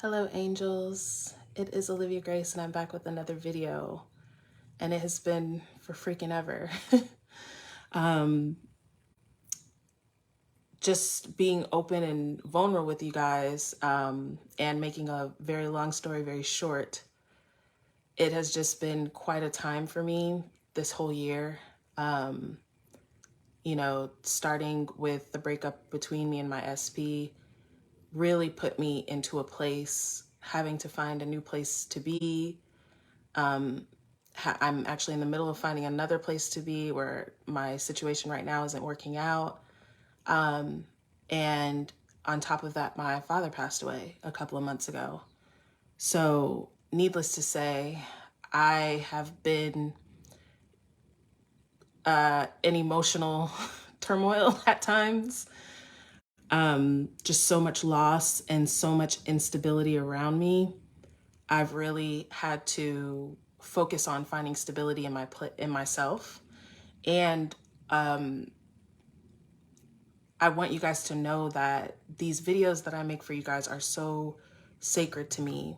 Hello angels, it is Olivia Grace and I'm back with another video, and it has been for freaking ever. Just being open and vulnerable with you guys, and making a very long story very short. It has just been quite a time for me this whole year. Starting with the breakup between me and my SP really put me into a place, having to find a new place to be. I'm actually in the middle of finding another place to be where my situation right now isn't working out. And on top of that, my father passed away a couple of months ago. So needless to say, I have been in emotional turmoil at times. Just so much loss and so much instability around me. I've really had to focus on finding stability in myself. And I want you guys to know that these videos that I make for you guys are so sacred to me.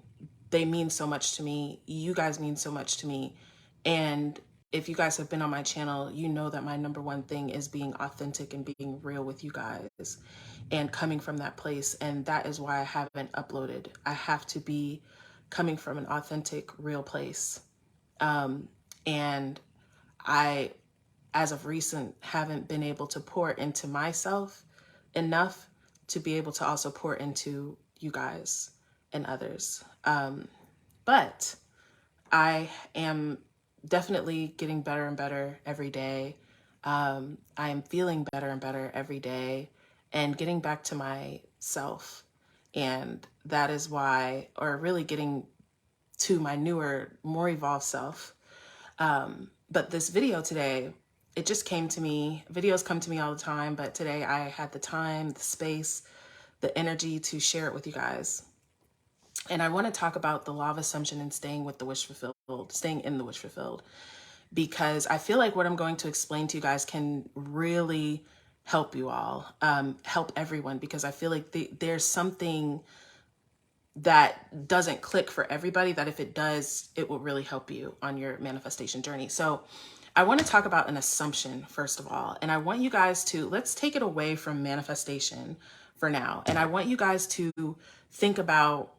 They mean so much to me. You guys mean so much to me. And if you guys have been on my channel, you know that my number one thing is being authentic and being real with you guys and coming from that place. And that is why I haven't uploaded. I have to be coming from an authentic, real place. And I, as of recent, haven't been able to pour into myself enough to be able to also pour into you guys and others. But I am definitely getting better and better every day. I am feeling better and better every day and getting back to myself. And that is why, or really getting to my newer, more evolved self. But this video today, it just came to me. Videos come to me all the time, but today I had the time, the space, the energy to share it with you guys. And I want to talk about the law of assumption and staying with the wish fulfilled, staying in the wish fulfilled, because I feel like what I'm going to explain to you guys can really help you all, help everyone, because I feel like there's something that doesn't click for everybody, that if it does, it will really help you on your manifestation journey. So I want to talk about an assumption first of all. And I want you guys to, let's take it away from manifestation for now. And I want you guys to think about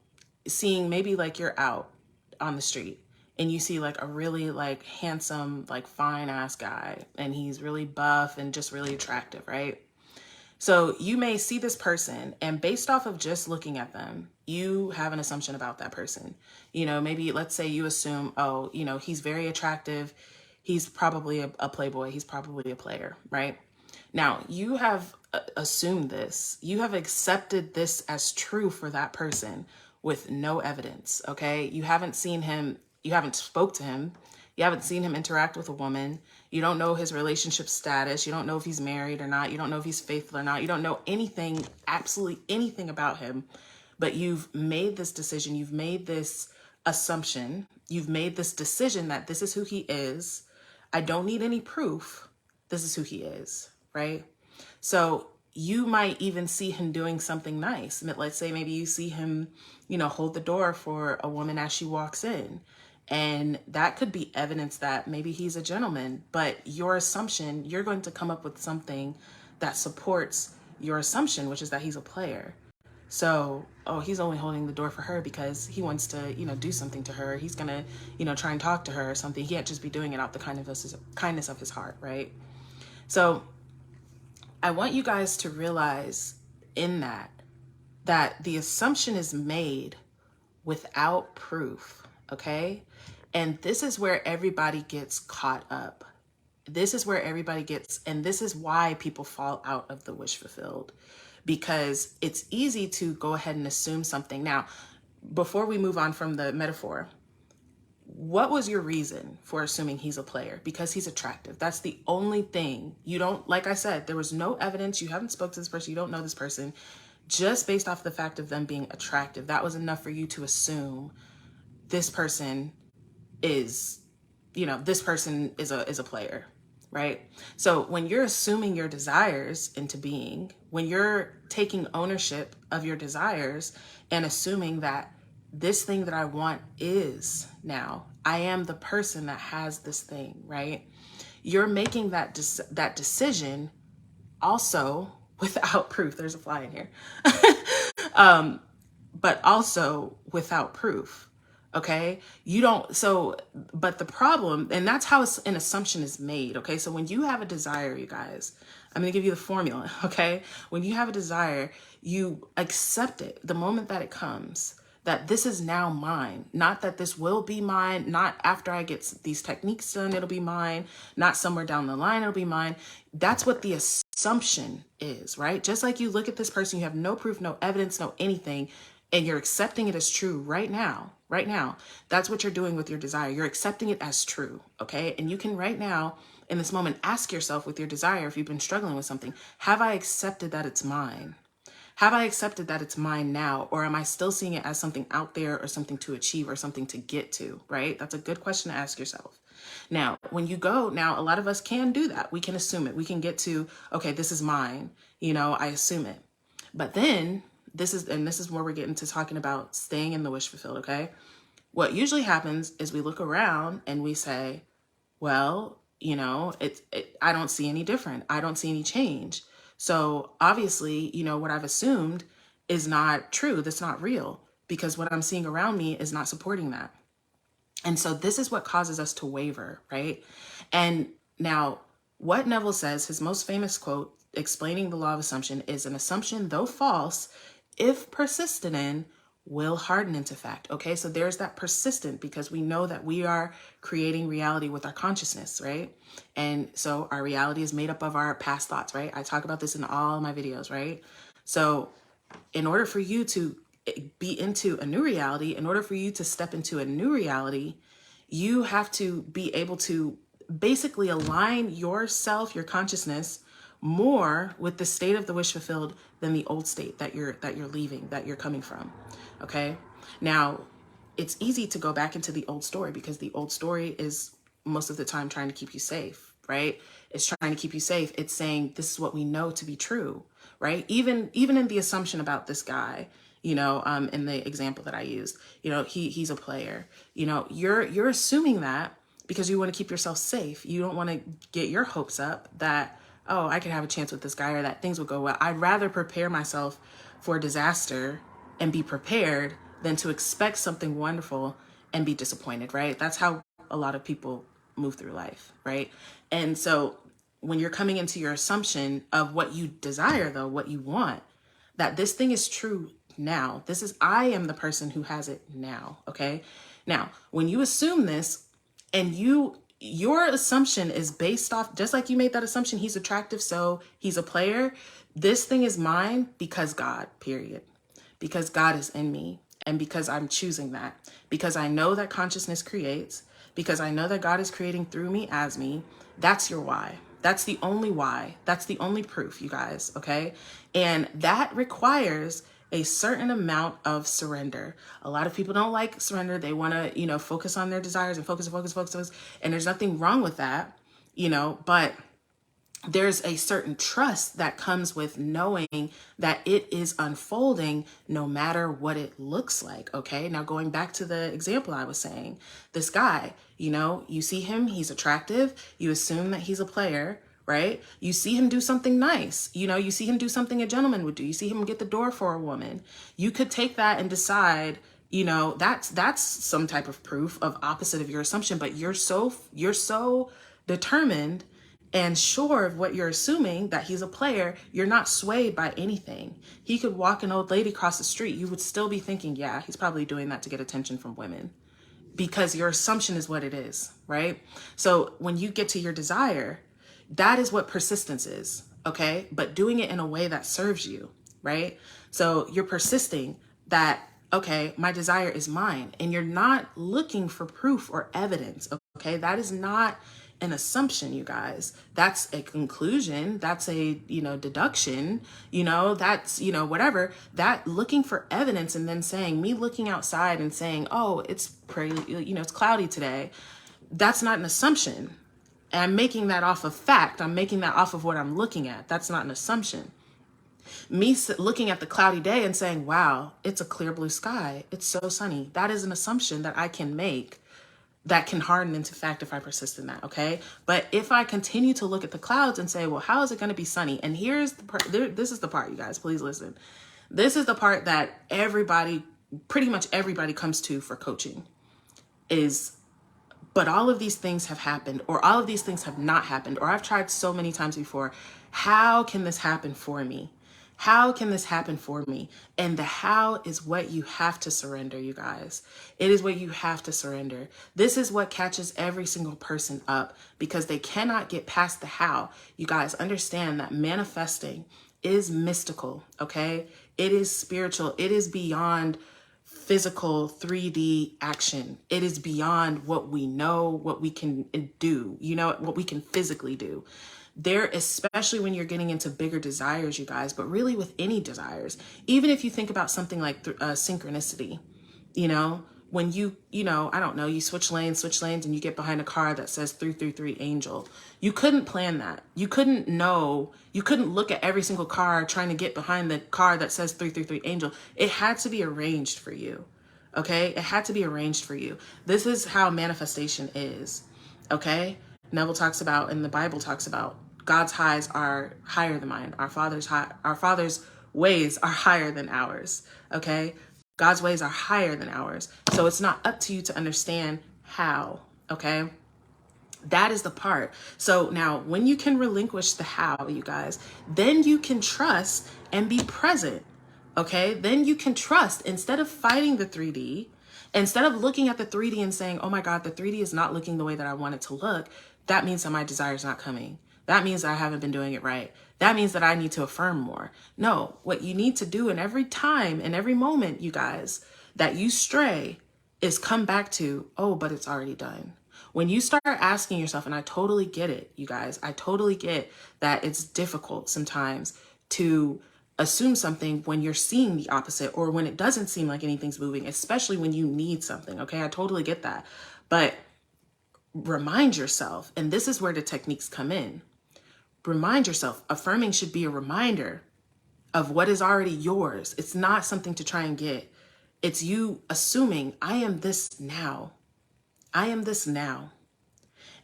seeing, maybe like you're out on the street and you see like a really like handsome, like fine ass guy, and he's really buff and just really attractive, right? So you may see this person, and based off of just looking at them, you have an assumption about that person. Maybe let's say you assume, oh, he's very attractive. He's probably a playboy. He's probably a player, right? Now you have assumed this. You have accepted this as true for that person with no evidence, okay? You haven't seen him. You haven't spoke to him. You haven't seen him interact with a woman. You don't know his relationship status. You don't know if he's married or not. You don't know if he's faithful or not. You don't know anything, absolutely anything about him. But you've made this decision. You've made this assumption. You've made this decision that this is who he is. I don't need any proof. This is who he is, right? So you might even see him doing something nice. Let's say maybe you see him, hold the door for a woman as she walks in. And that could be evidence that maybe he's a gentleman, but your assumption, you're going to come up with something that supports your assumption, which is that he's a player. So, oh, he's only holding the door for her because he wants to, do something to her. He's going to, try and talk to her or something. He can't just be doing it out the kindness of his heart, right? So I want you guys to realize in that the assumption is made without proof, okay? And this is where everybody gets caught up. This is where everybody gets, and this is why people fall out of the wish fulfilled, because it's easy to go ahead and assume something. Now, before we move on from the metaphor, what was your reason for assuming he's a player? Because he's attractive. That's the only thing. You don't, like I said, there was no evidence. You haven't spoke to this person. You don't know this person. Just based off the fact of them being attractive, that was enough for you to assume this person is, this person is a player, right? So when you're assuming your desires into being, when you're taking ownership of your desires and assuming that this thing that I want is now. I am the person that has this thing, right? You're making that decision also without proof. There's a fly in here. But also without proof. Okay. You don't, so, but the problem, and that's how an assumption is made. Okay. So when you have a desire, you guys, I'm going to give you the formula. Okay. When you have a desire, you accept it the moment that it comes, that this is now mine, not that this will be mine, not after I get these techniques done, it'll be mine, not somewhere down the line, it'll be mine. That's what the assumption is, right? Just like you look at this person, you have no proof, no evidence, no anything, and you're accepting it as true right now. That's what you're doing with your desire. You're accepting it as true, okay? And you can right now, in this moment, ask yourself with your desire, if you've been struggling with something, have I accepted that it's mine? Have I accepted that it's mine now? Or am I still seeing it as something out there or something to achieve or something to get to, right? That's a good question to ask yourself. Now, when you go, now a lot of us can do that. We can assume it. We can get to, okay, this is mine. I assume it. But then this is where we're getting to talking about staying in the wish fulfilled, okay? What usually happens is we look around and we say, well, I don't see any different. I don't see any change. So obviously, what I've assumed is not true. That's not real, because what I'm seeing around me is not supporting that. And so this is what causes us to waver, right? And now what Neville says, his most famous quote explaining the law of assumption is, an assumption, though false, if persisted in, will harden into fact. Okay, so there's that persistent, because we know that we are creating reality with our consciousness, right? And so our reality is made up of our past thoughts, right? I talk about this in all my videos, right? So in order for you to be into a new reality, in order for you to step into a new reality, you have to be able to basically align yourself, your consciousness, more with the state of the wish fulfilled than the old state that you're leaving, that you're coming from. Okay. Now, it's easy to go back into the old story, because the old story is most of the time trying to keep you safe, right? It's trying to keep you safe. It's saying, this is what we know to be true, right? Even in the assumption about this guy, in the example that I used, he's a player, you're assuming that because you want to keep yourself safe. You don't want to get your hopes up that, oh, I could have a chance with this guy, or that things will go well. I'd rather prepare myself for a disaster and be prepared than to expect something wonderful and be disappointed, right? That's how a lot of people move through life, right? And so when you're coming into your assumption of what you desire, though, what you want, that this thing is true now. I am the person who has it now, okay? Now, when you assume this, and your assumption is based off, just like you made that assumption, he's attractive, so he's a player. This thing is mine because God, period. Because God is in me, and because I'm choosing that, because I know that consciousness creates, because I know that God is creating through me as me. That's your why. That's the only why. That's the only proof, you guys. Okay. And that requires a certain amount of surrender. A lot of people don't like surrender. They want to, focus on their desires and focus. And there's nothing wrong with that, but there's a certain trust that comes with knowing that it is unfolding no matter what it looks like. Okay. Now going back to the example I was saying, this guy, you see him, he's attractive. You assume that he's a player, right? You see him do something nice. You see him do something a gentleman would do. You see him get the door for a woman. You could take that and decide, that's some type of proof of opposite of your assumption, but you're so determined and sure of what you're assuming, that he's a player. You're not swayed by anything. He could walk an old lady across the street. You would still be thinking, yeah, he's probably doing that to get attention from women, because your assumption is what it is, right? So when you get to your desire, that is what persistence is, okay? But doing it in a way that serves you, right? So you're persisting that, okay, my desire is mine, and you're not looking for proof or evidence, okay? That is not an assumption, you guys. That's a conclusion. That's a, deduction, that's, whatever. That looking for evidence and then saying, me looking outside and saying, oh, it's pretty, it's cloudy today. That's not an assumption. And I'm making that off of fact. I'm making that off of what I'm looking at. That's not an assumption. Me looking at the cloudy day and saying, wow, it's a clear blue sky. It's so sunny. That is an assumption that I can make that can harden into fact if I persist in that, okay? But if I continue to look at the clouds and say, well, how is it going to be sunny? And here's the part, this is the part, you guys, please listen. This is the part that everybody, pretty much everybody comes to for coaching is, but all of these things have happened, or all of these things have not happened, or I've tried so many times before. How can this happen for me? How can this happen for me? And the how is what you have to surrender, you guys. It is what you have to surrender. This is what catches every single person up because they cannot get past the how. You guys understand that manifesting is mystical, okay? It is spiritual. It is beyond physical 3D action. It is beyond what we know, what we can do, you know, what we can physically do. There, especially when you're getting into bigger desires, you guys, but really with any desires, even if you think about something like synchronicity, you know, when you know, I don't know, you switch lanes and you get behind a car that says 333 angel. You couldn't plan that. You couldn't know, you couldn't look at every single car trying to get behind the car that says 333 angel. It had to be arranged for you. Okay. It had to be arranged for you. This is how manifestation is. Okay. Neville talks about, and the Bible talks about, God's highs are higher than mine. Our Father's ways are higher than ours. Okay. God's ways are higher than ours. So it's not up to you to understand how. Okay. That is the part. So now when you can relinquish the how, you guys, then you can trust and be present. Okay. Then you can trust instead of fighting the 3D, instead of looking at the 3D and saying, oh my God, the 3D is not looking the way that I want it to look. That means that my desire is not coming. That means that I haven't been doing it right. That means that I need to affirm more. No, what you need to do in every time, in every moment, you guys, that you stray is come back to, oh, but it's already done. When you start asking yourself, and I totally get it, you guys, I totally get that it's difficult sometimes to assume something when you're seeing the opposite or when it doesn't seem like anything's moving, especially when you need something. Okay, I totally get that. But remind yourself, and this is where the techniques come in. Remind yourself, affirming should be a reminder of what is already yours. It's not something to try and get. It's you assuming, I am this now. I am this now.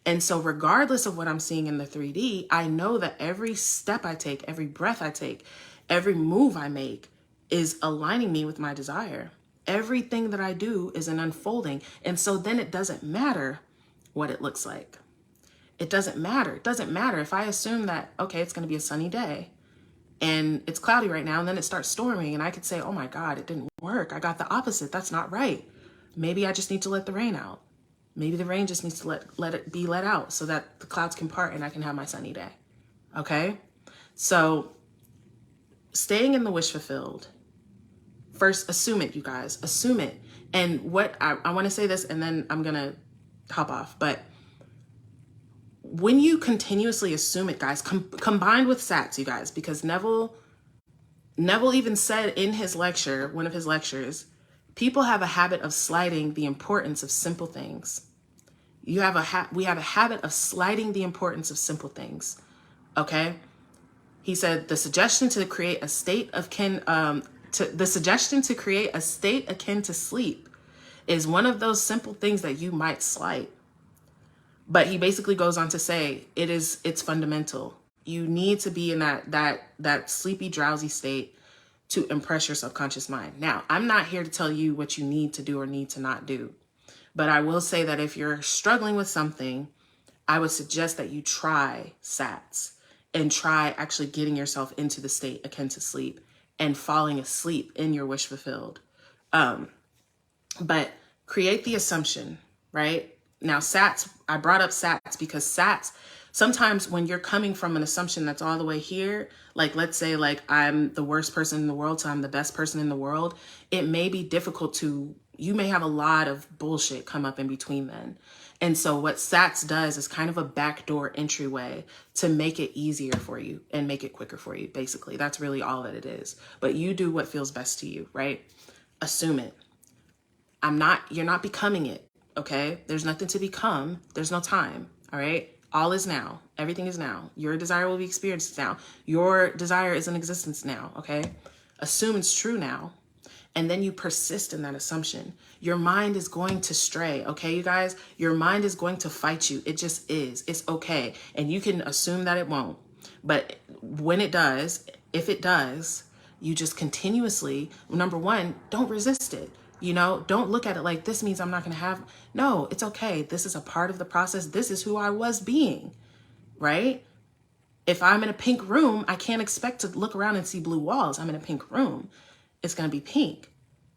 And so regardless of what I'm seeing in the 3D, I know that every step I take, every breath I take, every move I make is aligning me with my desire. Everything that I do is an unfolding. And so then it doesn't matter what it looks like. It doesn't matter. It doesn't matter if I assume that, okay, it's going to be a sunny day and it's cloudy right now and then it starts storming and I could say, oh my God, it didn't work. I got the opposite. That's not right. Maybe I just need to let the rain out. Maybe the rain just needs to let it be let out so that the clouds can part and I can have my sunny day. Okay. So staying in the wish fulfilled, first, assume it, you guys, assume it. And what I want to say this and then I'm going to hop off, but when you continuously assume it, guys, combined with SATs, you guys, because Neville even said in his lecture, one of his lectures, people have a habit of slighting the importance of simple things. We have a habit of slighting the importance of simple things. Okay. He said the suggestion to create a state akin to sleep is one of those simple things that you might slight. But he basically goes on to say it's fundamental. You need to be in that sleepy, drowsy state to impress your subconscious mind. Now, I'm not here to tell you what you need to do or need to not do. But I will say that if you're struggling with something, I would suggest that you try SATs and try actually getting yourself into the state akin to sleep and falling asleep in your wish fulfilled. But create the assumption, right? Now, SATs, I brought up SATs because SATs, sometimes when you're coming from an assumption that's all the way here, like let's say like I'm the worst person in the world, so I'm the best person in the world, it may be difficult you may have a lot of bullshit come up in between then. And so what SATs does is kind of a backdoor entryway to make it easier for you and make it quicker for you. Basically, that's really all that it is. But you do what feels best to you, right? Assume it. You're not becoming it. Okay, there's nothing to become. There's no time. All right, all is now. Everything is now. Your desire will be experienced now. Your desire is in existence now, okay? Assume it's true now. And then you persist in that assumption. Your mind is going to stray, okay, you guys? Your mind is going to fight you. It just is. It's okay. And you can assume that it won't. But when it does, if it does, you just continuously, number one, don't resist it. You know, don't look at it like this means I'm not going to have. No, it's okay. This is a part of the process. This is who I was being, right? If I'm in a pink room, I can't expect to look around and see blue walls. I'm in a pink room. It's going to be pink.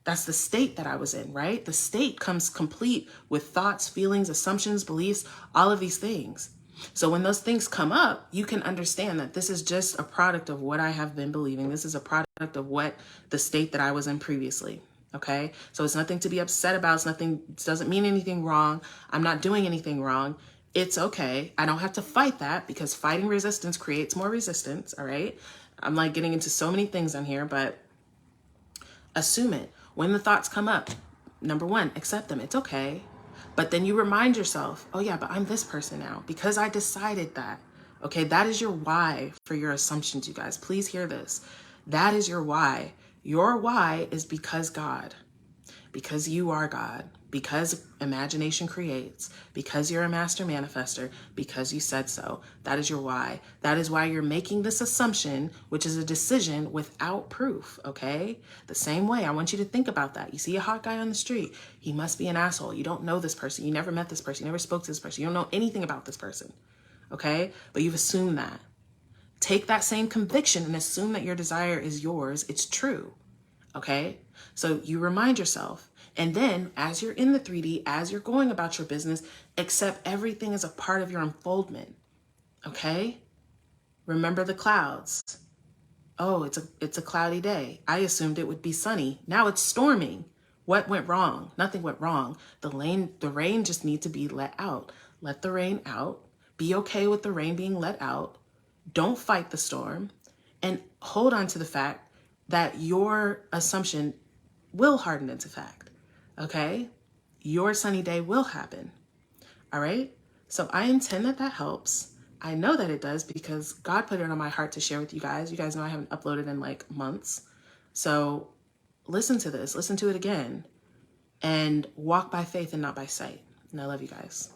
That's the state that I was in, right? The state comes complete with thoughts, feelings, assumptions, beliefs, all of these things. So when those things come up, you can understand that this is just a product of what I have been believing. This is a product of what the state that I was in previously. Okay. So it's nothing to be upset about. It's nothing, it doesn't mean anything wrong. I'm not doing anything wrong. It's okay. I don't have to fight that because fighting resistance creates more resistance. All right. I'm like getting into so many things on here, but assume it. When the thoughts come up, number one, accept them. It's okay. But then you remind yourself, oh yeah, but I'm this person now because I decided that. Okay, that is your why for your assumptions, you guys. Please hear this. That is your why. Your why is because God, because you are God, because imagination creates, because you're a master manifester, because you said so. That is your why. That is why you're making this assumption, which is a decision without proof, okay? The same way, I want you to think about that. You see a hot guy on the street, he must be an asshole. You don't know this person. You never met this person. You never spoke to this person. You don't know anything about this person, okay? But you've assumed that. Take that same conviction and assume that your desire is yours. It's true, okay? So you remind yourself. And then as you're in the 3D, as you're going about your business, accept everything as a part of your unfoldment. Okay? Remember the clouds. Oh, it's a cloudy day. I assumed it would be sunny. Now it's storming. What went wrong? Nothing went wrong. The rain just needs to be let out. Let the rain out. Be okay with the rain being let out. Don't fight the storm. And hold on to the fact that your assumption will harden into fact. Okay? Your sunny day will happen. All right? So I intend that helps. I know that it does because God put it on my heart to share with you guys. You guys know I haven't uploaded in like months. So listen to this, listen to it again, and walk by faith and not by sight. And I love you guys.